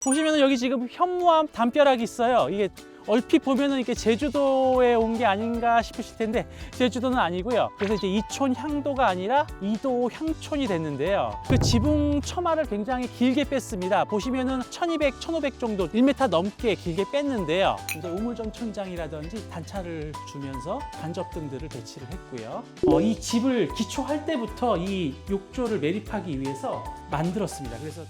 보시면은 여기 지금 현무암 담벼락이 있어요. 이게 얼핏 보면은 이렇게 제주도에 온 게 아닌가 싶으실 텐데 제주도는 아니고요. 그래서 이제 이촌 향도가 아니라 이도 향촌이 됐는데요. 그 지붕 처마를 굉장히 길게 뺐습니다. 보시면은 1200, 1500 정도 1m 넘게 길게 뺐는데요. 이제 우물전 천장이라든지 단차를 주면서 간접등들을 배치를 했고요. 이 집을 기초할 때부터 이 욕조를 매립하기 위해서 만들었습니다. 그래서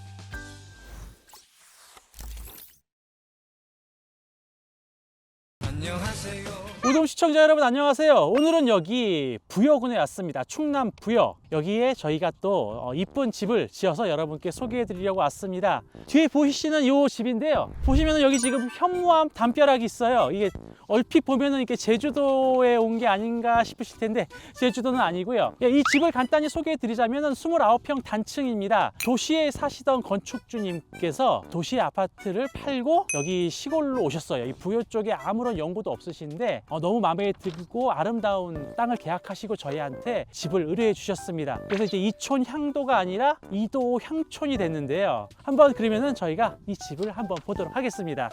우돔 시청자 여러분 안녕하세요. 오늘은 여기 부여군에 왔습니다. 충남 부여. 여기에 저희가 또 이쁜 집을 지어서 여러분께 소개해 드리려고 왔습니다. 뒤에 보이시는 이 집인데요. 보시면 여기 지금 현무암 담벼락이 있어요. 이게 얼핏 보면은 이렇게 제주도에 온 게 아닌가 싶으실 텐데 제주도는 아니고요. 이 집을 간단히 소개해 드리자면 29평 단층입니다. 도시에 사시던 건축주님께서 도시 아파트를 팔고 여기 시골로 오셨어요. 이 부여 쪽에 아무런 연고도 없으신데 너무 마음에 들고 아름다운 땅을 계약하시고 저희한테 집을 의뢰해 주셨습니다. 그래서 이제 이촌 향도가 아니라 이도 향촌이 됐는데요. 한번 그러면은 저희가 이 집을 한번 보도록 하겠습니다.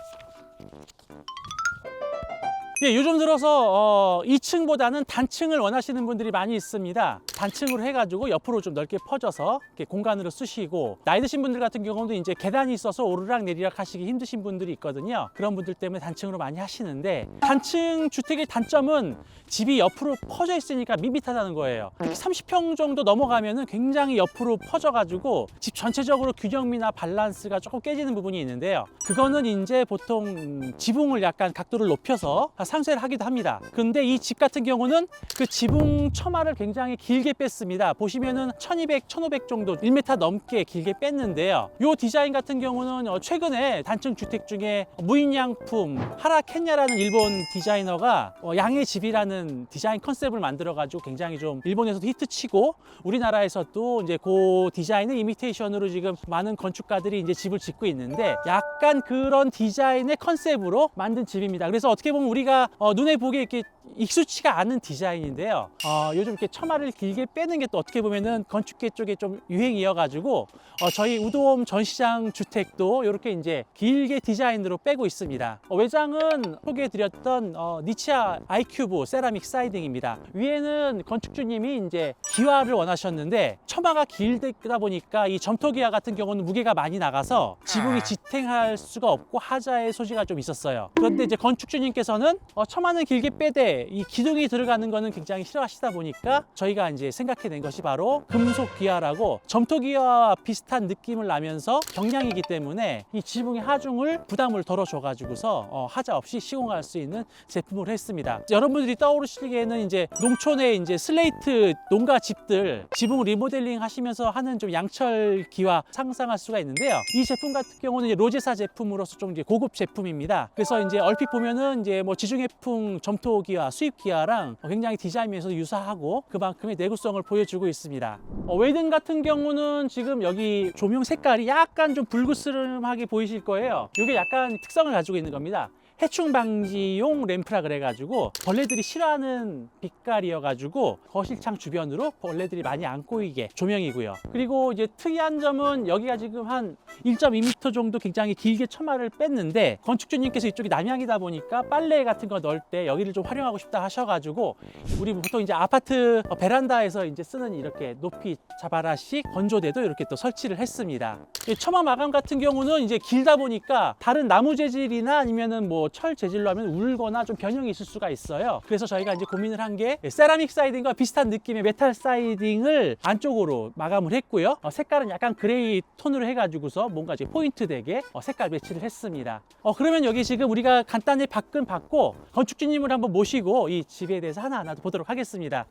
예, 요즘 들어서 2층보다는 단층을 원하시는 분들이 많이 있습니다. 단층으로 해가지고 옆으로 좀 넓게 퍼져서 이렇게 공간으로 쓰시고, 나이 드신 분들 같은 경우도 이제 계단이 있어서 오르락 내리락 하시기 힘드신 분들이 있거든요. 그런 분들 때문에 단층으로 많이 하시는데, 단층 주택의 단점은 집이 옆으로 퍼져 있으니까 밋밋하다는 거예요. 특히 30평 정도 넘어가면은 굉장히 옆으로 퍼져가지고 집 전체적으로 균형미나 밸런스가 조금 깨지는 부분이 있는데요. 그거는 이제 보통 지붕을 약간 각도를 높여서 상쇄를 하기도 합니다. 근데 이 집 같은 경우는 그 지붕 처마를 굉장히 길게 뺐습니다. 보시면은 1200, 1500 정도 1m 넘게 길게 뺐는데요. 이 디자인 같은 경우는 최근에 단층 주택 중에 무인양품 하라켄야라는 일본 디자이너가 양의 집이라는 디자인 컨셉을 만들어 가지고 굉장히 좀 일본에서도 히트치고 우리나라에서도 이제 그 디자인의 이미테이션으로 지금 많은 건축가들이 이제 집을 짓고 있는데, 약간 그런 디자인의 컨셉으로 만든 집입니다. 그래서 어떻게 보면 우리가 눈에 보기에 이렇게 익숙치가 않은 디자인인데요. 요즘 이렇게 처마를 길게 빼는 게 또 어떻게 보면은 건축계 쪽에 좀 유행이어가지고 저희 우돔 전시장 주택도 이렇게 이제 길게 디자인으로 빼고 있습니다. 외장은 소개해드렸던 니치아 아이큐브 세라믹 사이딩입니다. 위에는 건축주님이 이제 기와를 원하셨는데 처마가 길다 보니까 이 점토기와 같은 경우는 무게가 많이 나가서 지붕이 지탱할 수가 없고 하자의 소지가 좀 있었어요. 그런데 이제 건축주님께서는 처마는 길게 빼되 이 기둥이 들어가는 거는 굉장히 싫어하시다 보니까 저희가 이제 생각해낸 것이 바로 금속 기와라고, 점토기와와 비슷한 느낌을 나면서 경량이기 때문에 이 지붕의 하중을 부담을 덜어줘가지고서 하자 없이 시공할 수 있는 제품을 했습니다. 여러분들이 떠오르시기에는 이제 농촌에 이제 슬레이트 농가 집들 지붕 리모델링 하시면서 하는 좀 양철 기와 상상할 수가 있는데요. 이 제품 같은 경우는 이제 로제사 제품으로서 좀 이제 고급 제품입니다. 그래서 이제 얼핏 보면은 이제 뭐 지중해풍 점토 기와, 수입 기와랑 굉장히 디자인면에서 유사하고 그만큼의 내구성을 보여주고 있습니다. 웨이든 같은 경우는 지금 여기 조명 색깔이 약간 좀 붉으스름하게 보이실 거예요. 이게 약간 특성을 가지고 있는 겁니다. 해충 방지용 램프라 그래가지고 벌레들이 싫어하는 빛깔이어가지고 거실창 주변으로 벌레들이 많이 안 꼬이게 조명이고요. 그리고 이제 특이한 점은 여기가 지금 한 1.2m 정도 굉장히 길게 처마를 뺐는데, 건축주님께서 이쪽이 남향이다 보니까 빨래 같은 거 넣을 때 여기를 좀 활용하고 싶다 하셔가지고 우리 보통 이제 아파트 베란다에서 이제 쓰는 이렇게 높이 자바라식 건조대도 이렇게 또 설치를 했습니다. 처마 마감 같은 경우는 이제 길다 보니까 다른 나무 재질이나 아니면은 뭐 철 재질로 하면 울거나 좀 변형이 있을 수가 있어요. 그래서 저희가 이제 고민을 한 게 세라믹 사이딩과 비슷한 느낌의 메탈 사이딩을 안쪽으로 마감을 했고요. 색깔은 약간 그레이 톤으로 해가지고서 뭔가 이제 포인트 되게 색깔 매치를 했습니다. 그러면 여기 지금 우리가 간단히 밖은 봤고 건축주님을 한번 모시고 이 집에 대해서 하나하나 보도록 하겠습니다.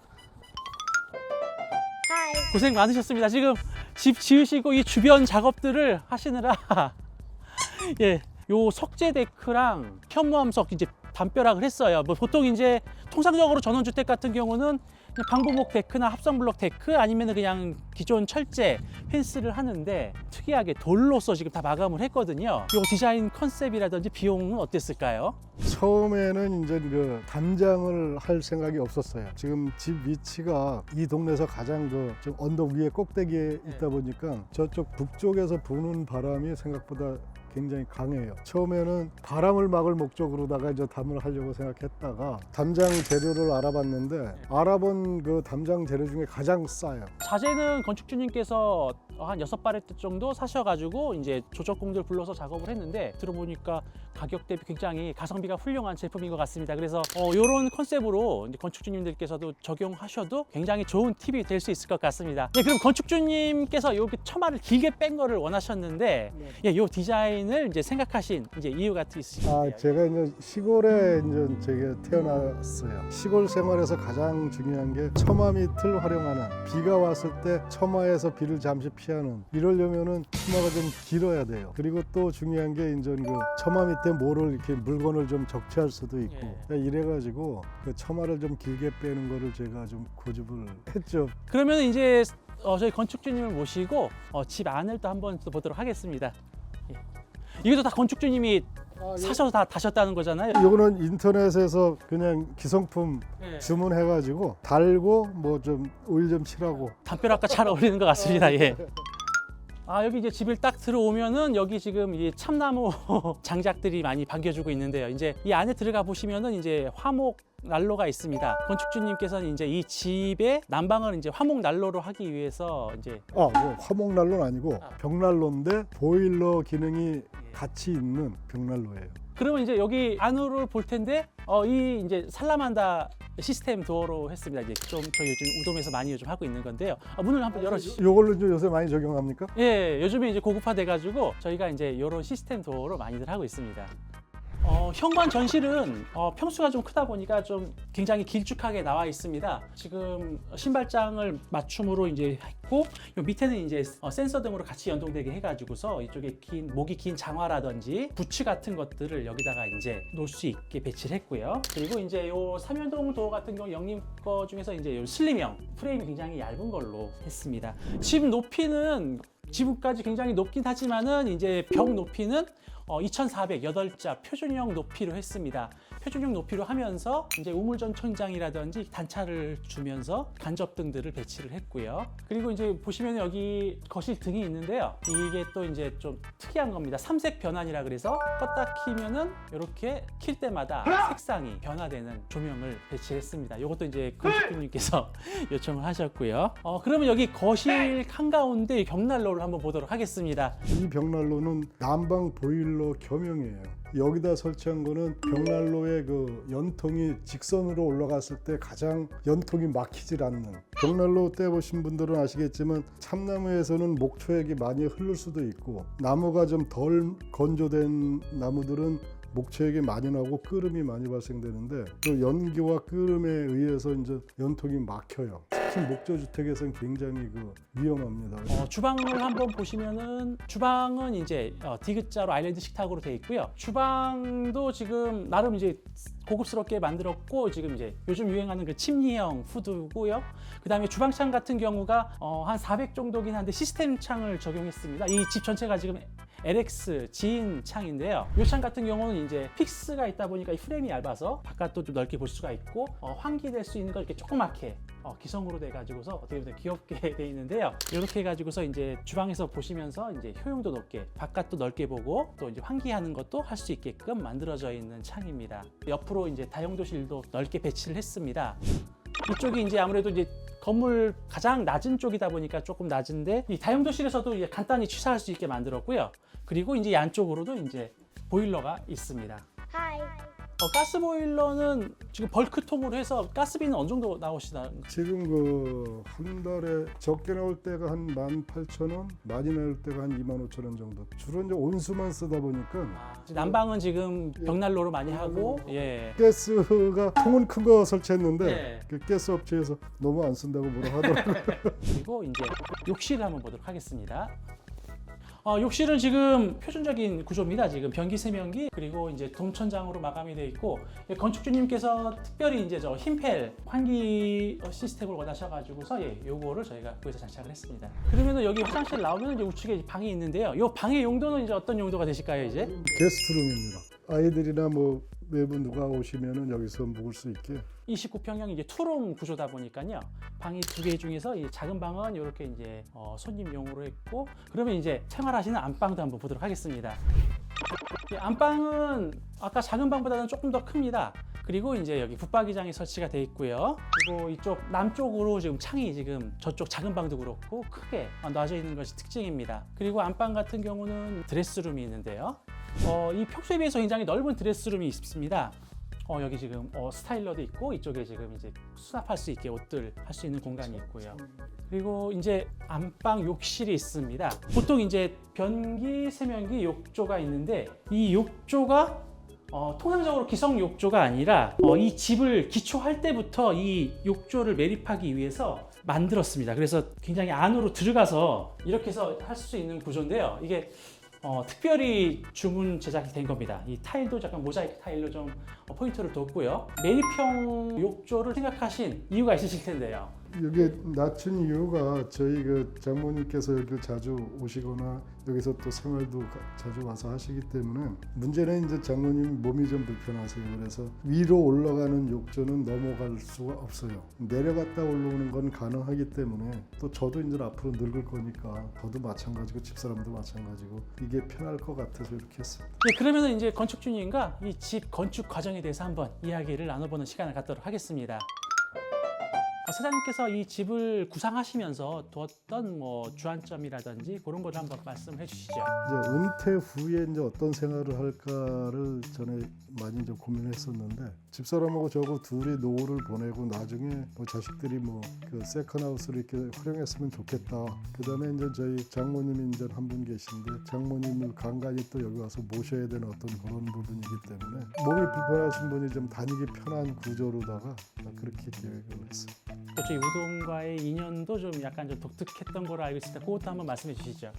고생 많으셨습니다. 지금 집 지으시고 이 주변 작업들을 하시느라 예. 요 석재 데크랑 현무암석 이제 담벼락을 했어요. 뭐 보통 이제 통상적으로 전원주택 같은 경우는 방부목 데크나 합성블록 데크 아니면 그냥 기존 철제 펜스를 하는데, 특이하게 돌로서 지금 다 마감을 했거든요. 이 디자인 컨셉이라든지 비용은 어땠을까요? 처음에는 이제 그 담장을 할 생각이 없었어요. 지금 집 위치가 이 동네에서 가장 좀 언덕 위에 꼭대기에 있다 보니까 저쪽 북쪽에서 부는 바람이 생각보다 굉장히 강해요. 처음에는 바람을 막을 목적으로다가 이제 담을 하려고 생각했다가 담장 재료를 알아봤는데 알아본 그 담장 재료 중에 가장 싸요. 자재는 건축주님께서 한 6바레트 정도 사셔가지고 이제 조적공들 불러서 작업을 했는데 들어보니까 가격 대비 굉장히 가성비가 훌륭한 제품인 것 같습니다. 그래서 이런 컨셉으로 이제 건축주님들께서도 적용하셔도 굉장히 좋은 팁이 될 수 있을 것 같습니다. 네, 그럼 건축주님께서 이렇게 처마를 길게 뺀 거를 원하셨는데 예, 이 디자인을 이제 생각하신 이제 이유가 있으신가요? 제가 이제 시골에 이제 제가 태어났어요. 시골 생활에서 가장 중요한 게 처마 밑을 활용하는, 비가 왔을 때 처마에서 비를 잠시 피하는, 이러려면은 처마가 좀 길어야 돼요. 그리고 또 중요한 게 이제 그 처마 밑에 뭐를 이렇게 물건을 좀 적재할 수도 있고 이래가지고 그 처마를 좀 길게 빼는 거를 제가 좀 고집을 했죠. 그러면 이제 저희 건축주님을 모시고 집 안을 또 한번 또 보도록 하겠습니다. 예. 이것도 다 건축주님이 사셔서 다 다셨다는 거잖아요. 이거는 인터넷에서 그냥 기성품 주문해가지고 달고 뭐 좀 오일 좀 칠하고. 담벼락과 잘 어울리는 것 같습니다. 예. 여기 이제 집을 딱 들어오면은 여기 지금 이 참나무 장작들이 많이 반겨주고 있는데요. 이제 이 안에 들어가 보시면은 이제 화목 난로가 있습니다. 건축주님께서는 이제 이 집의 난방을 이제 화목 난로로 하기 위해서 이제 뭐 화목 난로는 아니고 벽난로인데 보일러 기능이 같이 있는 벽난로예요. 그러면 이제 여기 안으로 볼 텐데 이 이제 살라만다 시스템 도어로 했습니다. 이제 좀 저희 요즘 우돔에서 많이 요즘 하고 있는 건데요. 문을 한번 열어주시죠. 이걸로 좀 요새 많이 적용합니까? 예, 요즘에 이제 고급화돼가지고 저희가 이제 이런 시스템 도어로 많이들 하고 있습니다. 현관 전실은 평수가 좀 크다 보니까 좀 굉장히 길쭉하게 나와 있습니다. 지금 신발장을 맞춤으로 이제 했고 요 밑에는 이제 센서 등으로 같이 연동되게 해가지고서 이쪽에 목이 긴 장화라든지 부츠 같은 것들을 여기다가 이제 놓을 수 있게 배치를 했고요. 그리고 이제 요 삼연동 도어 같은 경우 영림 거 중에서 이제 요 슬림형 프레임이 굉장히 얇은 걸로 했습니다. 집 높이는 지붕까지 굉장히 높긴 하지만은 이제 벽 높이는 2408자 표준형 높이로 했습니다. 표준형 높이로 하면서 이제 우물전 천장이라든지 단차를 주면서 간접등들을 배치를 했고요. 그리고 이제 보시면 여기 거실 등이 있는데요. 이게 또 이제 좀 특이한 겁니다. 삼색 변환이라 그래서 껐다 키면은 이렇게 킬 때마다 색상이 변화되는 조명을 배치했습니다. 이것도 이제 건축주님께서 요청을 하셨고요. 그러면 여기 거실 한가운데 벽난로를 한번 보도록 하겠습니다. 이 벽난로는 난방 보일러 겸용이에요. 여기다 설치한 거는 벽난로의 그 연통이 직선으로 올라갔을 때 가장 연통이 막히질 않는. 벽난로 떼보신 분들은 아시겠지만 참나무에서는 목초액이 많이 흐를 수도 있고 나무가 좀 덜 건조된 나무들은 목초액이 많이 나고 끄름이 많이 발생되는데 그 연기와 끄름에 의해서 이제 연통이 막혀요. 특히 목조주택에서는 굉장히 위험합니다. 주방을 한번 보시면은 주방은 이제 디귿자로 아일랜드 식탁으로 되어 있고요. 주방도 지금 나름 이제 고급스럽게 만들었고 지금 이제 요즘 유행하는 그 침리형 후드고요. 그다음에 주방창 같은 경우가 한 400 정도긴 한데 시스템 창을 적용했습니다. 이 집 전체가 지금 LX 지인 창인데요. 이 창 같은 경우는 이제 픽스가 있다 보니까 이 프레임이 얇아서 바깥도 좀 넓게 볼 수가 있고 환기될 수 있는 걸 이렇게 조그맣게 기성으로 돼 가지고서 어떻게 보면 귀엽게 돼 있는데요. 이렇게 해 가지고서 이제 주방에서 보시면서 이제 효용도 높게 바깥도 넓게 보고 또 이제 환기하는 것도 할 수 있게끔 만들어져 있는 창입니다. 옆으로 이제 다용도실도 넓게 배치를 했습니다. 이쪽이 이제 아무래도 이제 건물 가장 낮은 쪽이다 보니까 조금 낮은데 이 다용도실에서도 이제 간단히 취사할 수 있게 만들었고요. 그리고 이제 안쪽으로도 이제 보일러가 있습니다. 가스 보일러는 지금 벌크통으로 해서 가스비는 어느 정도 나오시나요? 지금 한 달에 적게 나올 때가 한 18,000원, 많이 나올 때가 한 25,000원 정도. 주로 이제 온수만 쓰다 보니까 난방은 지금 벽난로로 많이 하고 가스가 통은 큰 거 설치했는데 그 가스 업체에서 너무 안 쓴다고 뭐라 하더라고요. 그리고 이제 욕실을 한번 보도록 하겠습니다. 욕실은 지금 표준적인 구조입니다. 지금 변기 세면기 그리고 이제 돔천장으로 마감이 되어 있고 건축주님께서 특별히 이제 저 흰펠 환기 시스템을 원하셔가지고서 요거를 저희가 거기서 장착을 했습니다. 그러면 여기 화장실 나오면 이제 우측에 방이 있는데요. 이 방의 용도는 이제 어떤 용도가 되실까요, 이제? 게스트룸입니다. 아이들이나 뭐 외부 누가 오시면은 여기서 묵을 수 있게. 29평형이 이제 투룸 구조다 보니까요. 방이 2개 중에서 이 작은 방은 이렇게 이제 손님용으로 했고, 그러면 이제 생활하시는 안방도 한번 보도록 하겠습니다. 이 안방은 아까 작은 방보다는 조금 더 큽니다. 그리고 이제 여기 붙박이장이 설치가 돼 있고요. 그리고 이쪽 남쪽으로 지금 창이 지금 저쪽 작은 방도 그렇고 크게 놔져 있는 것이 특징입니다. 그리고 안방 같은 경우는 드레스룸이 있는데요. 이 평소에 비해서 굉장히 넓은 드레스룸이 있습니다. 여기 지금 스타일러도 있고 이쪽에 지금 이제 수납할 수 있게 옷들 할 수 있는 공간이 있고요. 그리고 이제 안방 욕실이 있습니다. 보통 이제 변기, 세면기, 욕조가 있는데 이 욕조가 통상적으로 기성 욕조가 아니라 이 집을 기초할 때부터 이 욕조를 매립하기 위해서 만들었습니다. 그래서 굉장히 안으로 들어가서 이렇게 해서 할 수 있는 구조인데요. 이게 특별히 주문 제작이 된 겁니다. 이 타일도 약간 모자이크 타일로 좀 포인트를 뒀고요. 매립형 욕조를 생각하신 이유가 있으실 텐데요. 여기 낮춘 이유가 저희 그 장모님께서 여기 자주 오시거나 여기서 또 생활도 자주 와서 하시기 때문에 문제는 이제 장모님 몸이 좀 불편하세요. 그래서 위로 올라가는 욕조는 넘어갈 수가 없어요. 내려갔다 올라오는 건 가능하기 때문에 또 저도 이제 앞으로 늙을 거니까 저도 마찬가지고 집사람도 마찬가지고 이게 편할 것 같아서 이렇게 했습니다. 네, 그러면 이제 건축주님과 이 집 건축 과정에 대해서 한번 이야기를 나눠보는 시간을 갖도록 하겠습니다. 사장님께서 이 집을 구상하시면서 두었던 뭐 주안점이라든지 그런 걸 한번 말씀해 주시죠. 이제 은퇴 후에 이제 어떤 생활을 할까를 전에 많이 좀 고민했었는데 집사람하고 저하고 둘이 노후를 보내고 나중에 뭐 자식들이 뭐 그 세컨하우스를 이렇게 활용했으면 좋겠다. 그다음에 이제 저희 장모님이 이제 한 분 계신데 장모님을 간간히 또 여기 와서 모셔야 되는 어떤 그런 부분이기 때문에 몸이 불편하신 분이 좀 다니기 편한 구조로다가 그렇게 계획을 했어요. 또 저희 우동과의 인연도 좀 약간 좀 독특했던 걸로 알고 있습니다. 그것도 한번 말씀해 주시죠.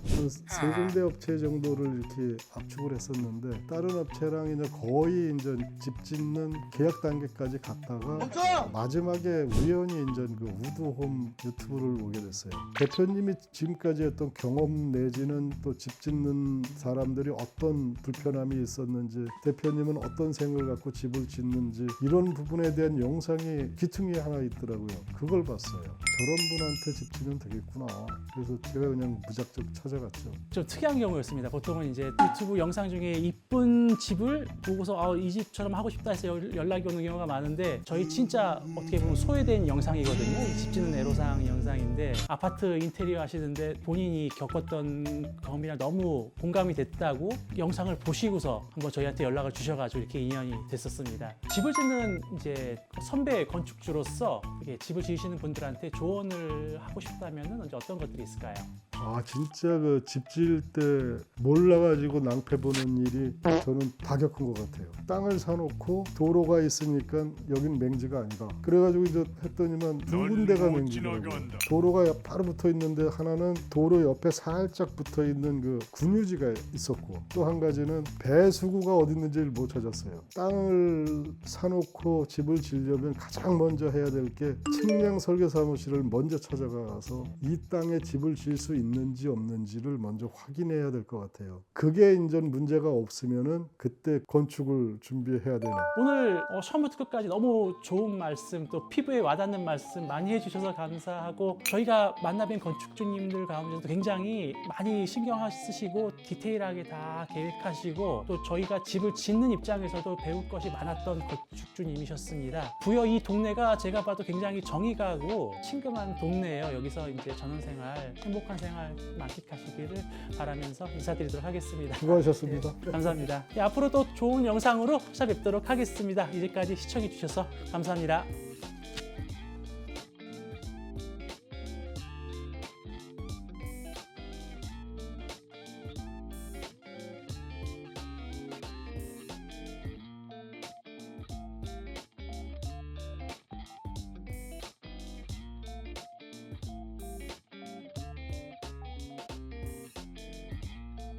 세 군데 업체 정도를 이렇게 압축을 했었는데 다른 업체랑 이제 거의 이제 집 짓는 계약 단계까지 갔다가 마지막에 우연히 이제 그 우드홈 유튜브를 보게 됐어요. 대표님이 지금까지 했던 경험 내지는 또 집 짓는 사람들이 어떤 불편함이 있었는지 대표님은 어떤 생각을 갖고 집을 짓는지 이런 부분에 대한 영상이 기퉁이 하나 있더라고요. 그걸 봤어요. 저런 분한테 집 짓면 되겠구나. 그래서 제가 그냥 무작정 찾아갔죠. 좀 특이한 경우였습니다. 보통은 이제 유튜브 영상 중에 이쁜 집을 보고서 이 집처럼 하고 싶다 해서 연락이 오는 경우가 많은데 저희 진짜 어떻게 보면 소외된 영상이거든요. 집 짓는 애로사항 영상인데 아파트 인테리어 하시는데 본인이 겪었던 경험이랑 너무 공감이 됐다고 영상을 보시고서 한번 저희한테 연락을 주셔가지고 이렇게 인연이 됐었습니다. 집을 짓는 이제 선배 건축주로서 이게 집을 지으시는 분들한테 조언을 하고 싶다면은 이제 어떤 것들이 있을까요? 진짜 그 집 지을 때 몰라가지고 낭패 보는 일이 저는 다 겪은 것 같아요. 땅을 사놓고 도로가 있으니까 여긴 맹지가 아니다. 그래가지고 이제 했더니만 두 군데가 맹지더라고요. 도로가 바로 붙어 있는데 하나는 도로 옆에 살짝 붙어 있는 그 군유지가 있었고 또 한 가지는 배수구가 어디 있는지를 못 찾았어요. 땅을 사놓고 집을 지으려면 가장 먼저 해야 될 게 측량 설계 사무실을 먼저 찾아가서 이 땅에 집을 지을 수 있는지 없는지를 먼저 확인해야 될 것 같아요. 그게 이제 문제가 없으면은 그때 건축을 준비해야 되는. 오늘 처음부터 끝까지 너무 좋은 말씀 또 피부에 와닿는 말씀 많이 해주셔서 감사하고 저희가 만나뵌 건축주님들 가운데서도 굉장히 많이 신경 쓰시고 디테일하게 다 계획하시고 또 저희가 집을 짓는 입장에서도 배울 것이 많았던 건축주님이셨습니다. 부여 이 동네가 제가 봐도 굉장히 정이 가고 친근한 동네예요. 여기서 이제 전원생활, 행복한 생활 만끽하시기를 바라면서 인사드리도록 하겠습니다. 수고하셨습니다. 네, 감사합니다. 앞으로 또 좋은 영상으로 찾아뵙도록 하겠습니다. 이제까지 시청해 주셔서 감사합니다.